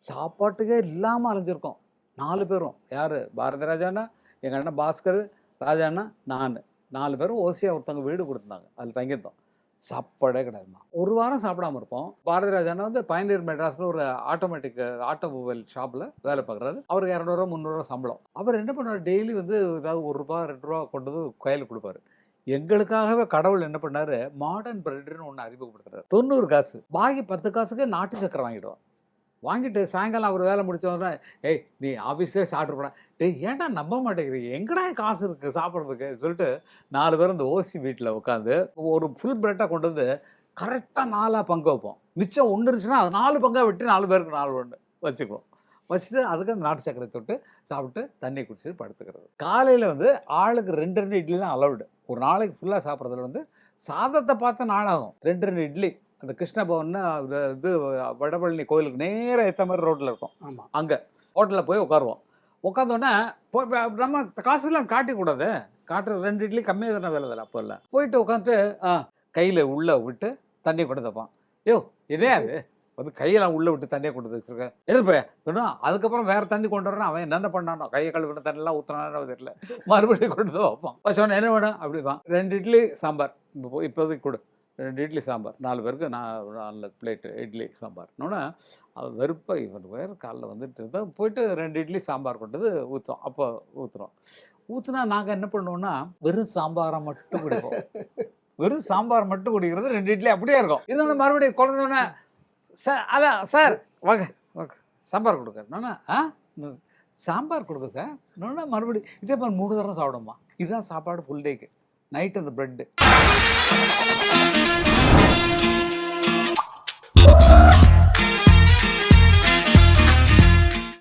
சாப்பாட்டுக்கே இல்லாமல் அலைஞ்சிருக்கோம் 4 பேரும். யார்? பாரதி ராஜாண்ணா, எங்கள் அண்ணன் பாஸ்கர், ராஜாண்ணா, நான் 4 பேரும் ஓசியாக ஒருத்தவங்க வீடு கொடுத்துருந்தாங்க. அதில் தங்கியிருந்தோம். சாப்பாடே கிடையாதுமா. ஒரு வாரம் சாப்பிடாம இருப்போம். பாரதி ராஜாண்ணா வந்து பயனீர் மெட்ராஸில் ஒரு ஆட்டோமொபைல் ஷாப்பில் வேலை பார்க்குறாரு. அவருக்கு 200 300 சம்பளம். அவர் என்ன பண்ணுவார், டெய்லி வந்து ஏதாவது ₹1 2 கொண்டு வந்து கையில் கொடுப்பாரு. எங்களுக்காகவே கடவுள் என்ன பண்ணாரு, மாடர்ன் பிரெட்னு ஒன்று அறிமுகப்படுத்துறாரு. 90 காசு, பாக்கி 10 காசுக்கு நாட்டு சக்கரை வாங்கிடுவோம். வாங்கிட்டு சாயங்காலம் அவர் வேலை முடிச்சோடனே, ஏய் நீ ஆஃபீஸ்லேயே சாப்பிட்டு போனா. டேய் ஏன்டா நம்ப மாட்டேங்கிறீங்க, எங்கடா காசு இருக்குது சாப்பிட்றதுக்கு சொல்லிட்டு 4 பேரும் இந்த ஓசி வீட்டில் உட்காந்து ஒரு ஃபுல் பிரெட்டாக கொண்டு வந்து கரெக்டாக 4 பங்கு வைப்போம். மிச்சம் ஒன்று இருந்துச்சுன்னா அது 4 பங்காக விட்டு 4 பேருக்கு 4 ஒன்று வச்சுக்குவோம். வச்சுட்டு அதுக்கு அந்த நாட்டு சக்கரை தொட்டு சாப்பிட்டு தண்ணி குடிச்சிட்டு படுத்துக்கிறது. காலையில் வந்து ஆளுக்கு 2 இட்லி தான் அலவுடு. ஒரு நாளைக்கு ஃபுல்லாக சாப்பிட்றதுல வந்து சாதத்தை பார்த்து நாளாகும். 2 இட்லி. அந்த கிருஷ்ணபவன்னு இது வடபழனி கோயிலுக்கு நேராக ஏற்ற மாதிரி ரோட்டில் இருக்கும். ஆமாம், அங்கே ஹோட்டலில் போய் உட்காருவோம். உட்காந்தோடனே நம்ம காசுலாம் காட்டிக்கூடாது. காட்டுற 2 இட்லி கம்மியாக தானே வேலை அப்போ இல்லை. போயிட்டு உட்காந்துட்டு கையில் உள்ளே விட்டு தண்ணி கொண்டு தப்பான். யோ இதே அது வந்து கையெல்லாம் உள்ளே விட்டு தண்ணியை கொண்டு வச்சுருக்கேன் எடுத்து போய் அதுக்கப்புறம் வேறு தண்ணி கொண்டு வரணும். அவன் என்னென்ன பண்ணானோ, கையை கழுவின தண்ணிலாம் ஊற்றினானோ தெரியல, மறுபடியும் கொண்டு தான் வைப்பான். சொன்னேன் என்ன வேணும் அப்படிதான். 2 இட்லி சாம்பார் இப்போதைக்கு கொடு. 2 இட்லி சாம்பார் 4 பேருக்கு 4 பிளேட்டு இட்லி சாம்பார். இன்னொன்று அது வெறுப்பாக இவன் வேறு காலைல வந்துட்டு தான் போயிட்டு 2 இட்லி சாம்பார் கொண்டது ஊற்றோம். அப்போ ஊற்றுனா நாங்கள் என்ன பண்ணுவோம்னா வெறும் சாம்பாரை மட்டும் குடிப்போம். வெறும் சாம்பார் மட்டும் குடிக்கிறது 2 இட்லி அப்படியே இருக்கும். இதோட மறுபடியும் குழந்தோடனே சார் அதான் சார் வாங்க வாங்க சாம்பார் கொடுக்க. சாம்பார் கொடுக்க சார். இன்னொன்னா மறுபடியும் இதே மாதிரி 3 தடவை சாப்பிடுமா. இதுதான் சாப்பாடு ஃபுல் டேக்கு. நைட் அந்த ப்ரெட்டு.